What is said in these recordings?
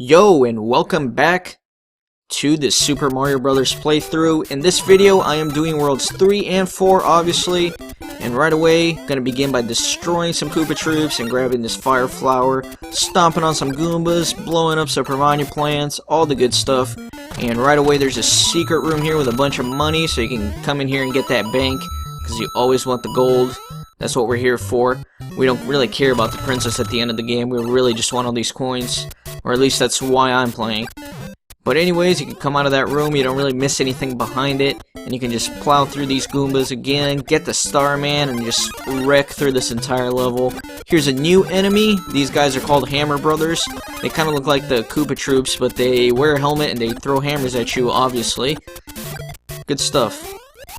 Yo, and welcome back to the Super Mario Brothers playthrough. In this video, I am doing Worlds 3 and 4, obviously. And right away, gonna begin by destroying some Koopa Troops and grabbing this Fire Flower, stomping on some Goombas, blowing up some Piranha plants, all the good stuff. And right away, there's a secret room here with a bunch of money, so you can come in here and get that bank, because you always want the gold. That's what we're here for. We don't really care about the princess at the end of the game, we really just want all these coins. Or at least that's why I'm playing. But anyways, you can come out of that room, you don't really miss anything behind it, and you can just plow through these Goombas again, get the Starman, and just wreck through this entire level. Here's a new enemy. These guys are called Hammer Brothers. They kind of look like the Koopa Troops, but they wear a helmet and they throw hammers at you, obviously. Good stuff.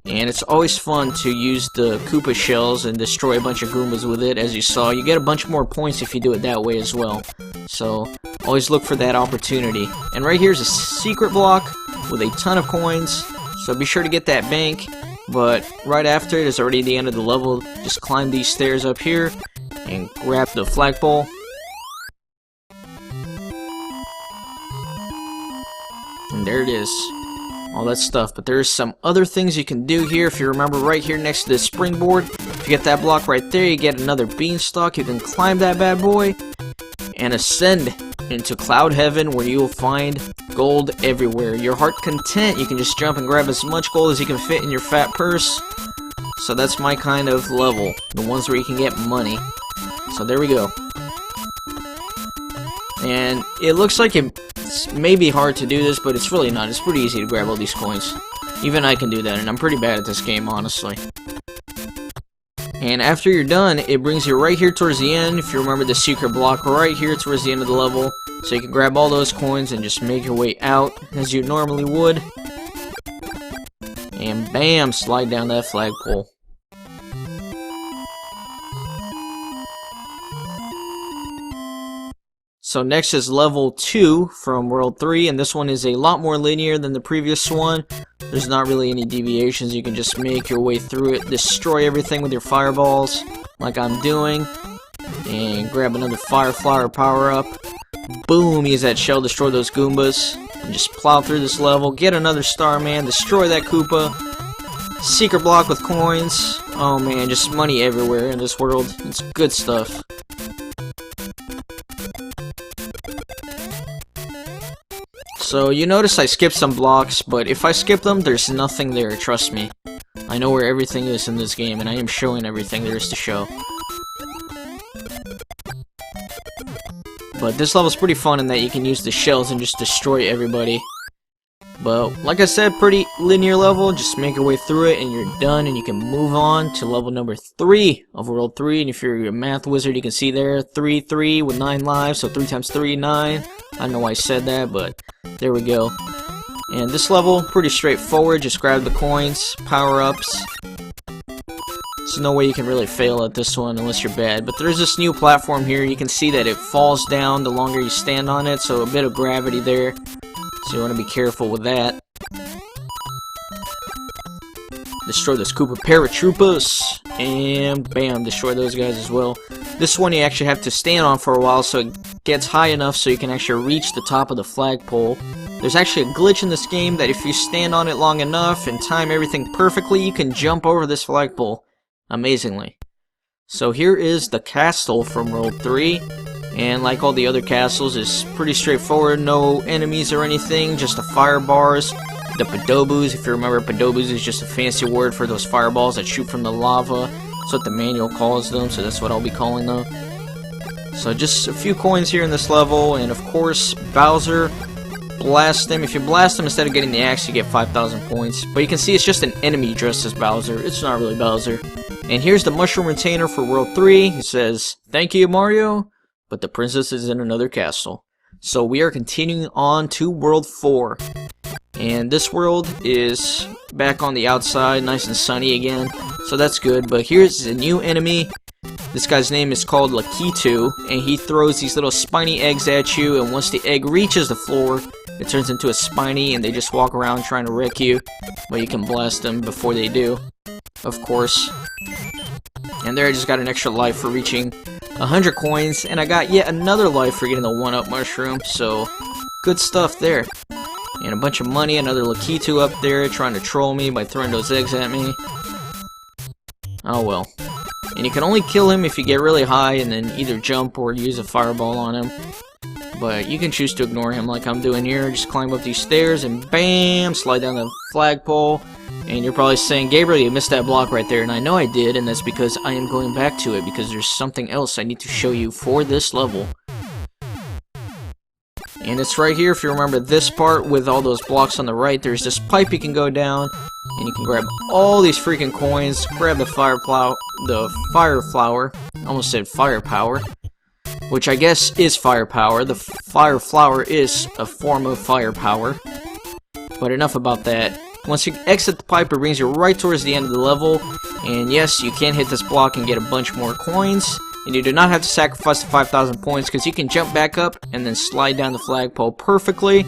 And it's always fun to use the Koopa shells and destroy a bunch of Goombas with it, as you saw. You get a bunch more points if you do it that way as well. So, always look for that opportunity. And right here's a secret block with a ton of coins, so be sure to get that bank. But right after it is already the end of the level. Just climb these stairs up here and grab the flagpole. And there it is. All that stuff, but there's some other things you can do here. If you remember, right here next to the springboard, if you get that block right there, you get another beanstalk. You can climb that bad boy and ascend into cloud heaven, where you will find gold everywhere. Your heart content, you can just jump and grab as much gold as you can fit in your fat purse. So that's my kind of level, the ones where you can get money. So there we go. And it looks like it's maybe hard to do this, but it's really not. It's pretty easy to grab all these coins. Even I can do that, and I'm pretty bad at this game, honestly. And after you're done, it brings you right here towards the end. If you remember the secret block right here towards the end of the level. So you can grab all those coins and just make your way out as you normally would. And bam, slide down that flagpole. So next is level 2 from World 3, and this one is a lot more linear than the previous one. There's not really any deviations, you can just make your way through it, destroy everything with your fireballs, like I'm doing, and grab another Fire Flower power-up. Boom, use that shell, destroy those Goombas, and just plow through this level, get another Starman, destroy that Koopa, secret block with coins. Oh man, just money everywhere in this world, it's good stuff. So you notice I skipped some blocks, but if I skip them, there's nothing there, trust me. I know where everything is in this game, and I am showing everything there is to show. But this level's pretty fun in that you can use the shells and just destroy everybody. But like I said, pretty linear level, just make your way through it and you're done, and you can move on to level number 3 of World 3. And if you're a math wizard, you can see there, 3 with 9 lives, so 3 times 3, 9. I don't know why I said that, but there we go. And this level, pretty straightforward, just grab the coins, power-ups. There's no way you can really fail at this one unless you're bad. But there's this new platform here, you can see that it falls down the longer you stand on it, so a bit of gravity there. So you want to be careful with that. Destroy this Koopa Troopas, and bam, destroy those guys as well. This one you actually have to stand on for a while so it gets high enough so you can actually reach the top of the flagpole. There's actually a glitch in this game that if you stand on it long enough and time everything perfectly, you can jump over this flagpole amazingly. So here is the castle from World 3. And like all the other castles, it's pretty straightforward, no enemies or anything, just the fire bars, the Padobus. If you remember, Padobus is just a fancy word for those fireballs that shoot from the lava. That's what the manual calls them, so that's what I'll be calling them. So just a few coins here in this level, and of course, Bowser, blast them. If you blast them instead of getting the axe, you get 5,000 points. But you can see it's just an enemy dressed as Bowser, it's not really Bowser. And here's the mushroom retainer for World 3, it says, "Thank you, Mario." But the princess is in another castle. So we are continuing on to World 4. And this world is back on the outside, nice and sunny again. So that's good. But here's a new enemy. This guy's name is called Lakitu. And he throws these little spiny eggs at you. And once the egg reaches the floor, it turns into a spiny. And they just walk around trying to wreck you. But you can blast them before they do, of course. And there I just got an extra life for reaching 100 coins, and I got yet another life for getting the 1-up mushroom, so Good stuff there. And a bunch of money, another Lakitu up there trying to troll me by throwing those eggs at me. Oh well. And you can only kill him if you get really high and then either jump or use a fireball on him. But you can choose to ignore him like I'm doing here. Just climb up these stairs and bam! Slide down the flagpole. And you're probably saying, Gabriel, you missed that block right there. And I know I did, and that's because I am going back to it because there's something else I need to show you for this level. And it's right here, if you remember this part with all those blocks on the right, there's this pipe you can go down, and you can grab all these freaking coins, grab the fire flower, almost said firepower, which I guess is firepower. The fire flower is a form of firepower, but enough about that. Once you exit the pipe, it brings you right towards the end of the level, and yes, you can hit this block and get a bunch more coins. And you do not have to sacrifice the 5,000 points because you can jump back up and then slide down the flagpole perfectly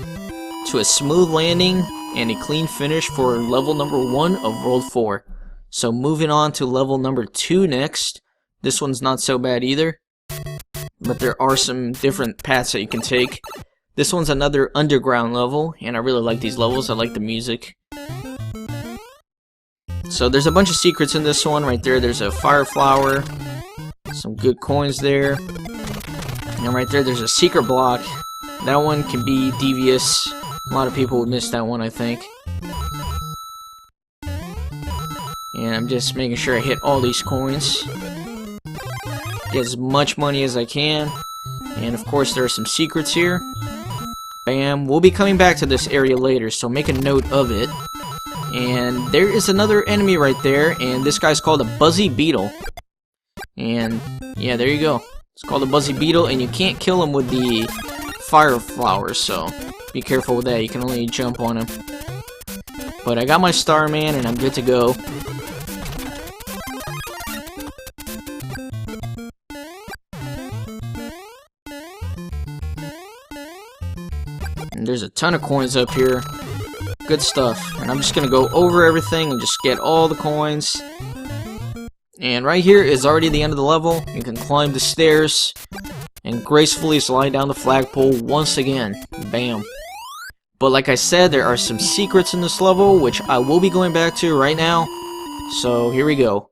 to a smooth landing and a clean finish for level number 1 of World 4. So moving on to level number 2 next. This one's not so bad either, but there are some different paths that you can take. This one's another underground level, and I really like these levels. I like the music. So there's a bunch of secrets in this one right there. There's a fire flower. Some good coins there. And right there, there's a secret block. That one can be devious. A lot of people would miss that one, I think. And I'm just making sure I hit all these coins. Get as much money as I can. And of course, there are some secrets here. Bam. We'll be coming back to this area later, so make a note of it. And there is another enemy right there, and this guy's called a Buzzy Beetle. And yeah, there you go. It's called a Buzzy Beetle, and you can't kill him with the fire flowers, so be careful with that. You can only jump on him. But I got my Starman, and I'm good to go. And there's a ton of coins up here. Good stuff. And I'm just gonna go over everything and just get all the coins. And right here is already the end of the level. You can climb the stairs and gracefully slide down the flagpole once again. Bam. But like I said, there are some secrets in this level, which I will be going back to right now. So here we go.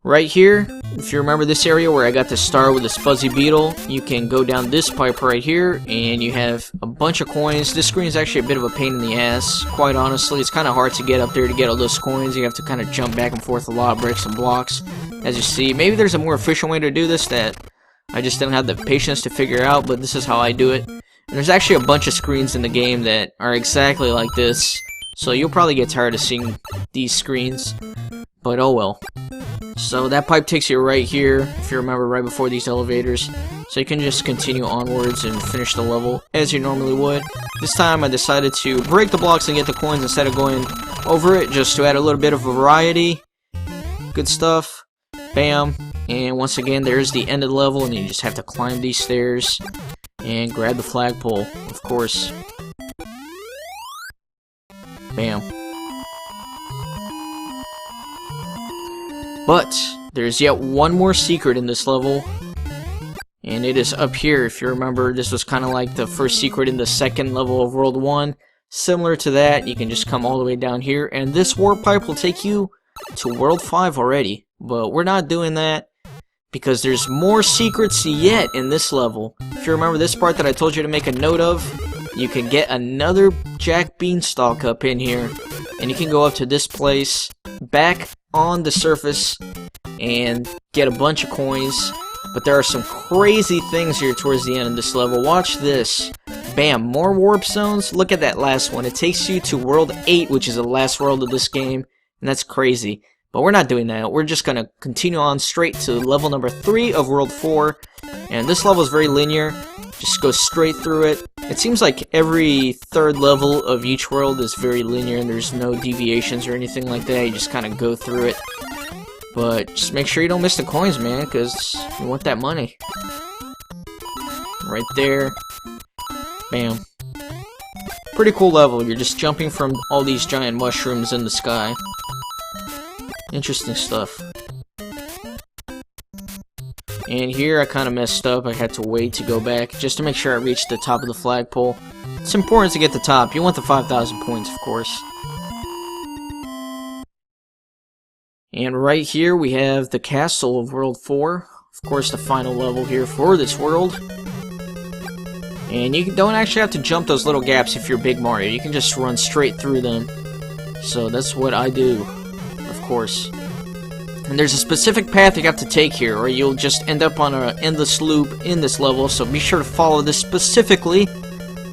Right here, if you remember this area where I got to start with this Fuzzy Beetle, you can go down this pipe right here, and you have a bunch of coins. This screen is actually a bit of a pain in the ass, quite honestly. It's kind of hard to get up there to get all those coins. You have to kind of jump back and forth a lot, break some blocks, as you see. Maybe there's a more efficient way to do this that I just didn't have the patience to figure out, but this is how I do it. And there's actually a bunch of screens in the game that are exactly like this, so you'll probably get tired of seeing these screens, but oh well. So that pipe takes you right here, if you remember, right before these elevators. So you can just continue onwards and finish the level as you normally would. This time I decided to break the blocks and get the coins instead of going over it, just to add a little bit of variety. Good stuff. Bam. And once again, there's the end of the level, and you just have to climb these stairs and grab the flagpole, of course. Bam. But there's yet one more secret in this level, and it is up here. If you remember, this was kind of like the first secret in the second level of World 1. Similar to that, you can just come all the way down here, and this warp pipe will take you to World 5 already. But we're not doing that, because there's more secrets yet in this level. If you remember this part that I told you to make a note of, you can get another Jack Beanstalk up in here, and you can go up to this place, back on the surface, and get a bunch of coins. But there are some crazy things here towards the end of this level. Watch this. Bam, more warp zones. Look at that last one. It takes you to World 8, which is the last world of this game, and that's crazy. But we're not doing that. We're just going to continue on straight to level number 3 of World 4. And this level is very linear. Just go straight through it. It seems like every third level of each world is very linear and there's no deviations or anything like that. You just kind of go through it. But just make sure you don't miss the coins, man, because you want that money. Right there. Bam. Pretty cool level. You're just jumping from all these giant mushrooms in the sky. Interesting stuff. And here I kind of messed up. I had to wait to go back just to make sure I reached the top of the flagpole. It's important to get the top. You want the 5,000 points, of course. And right here we have the castle of World 4. Of course, the final level here for this world. And you don't actually have to jump those little gaps if you're Big Mario. You can just run straight through them. So that's what I do, of course. And there's a specific path you have to take here, or you'll just end up on an endless loop in this level, so be sure to follow this specifically,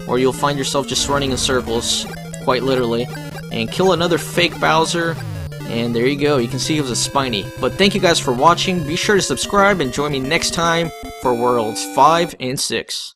or you'll find yourself just running in circles, quite literally. And kill another fake Bowser, and there you go, you can see it was a Spiny. But thank you guys for watching, be sure to subscribe, and join me next time for Worlds 5 and 6.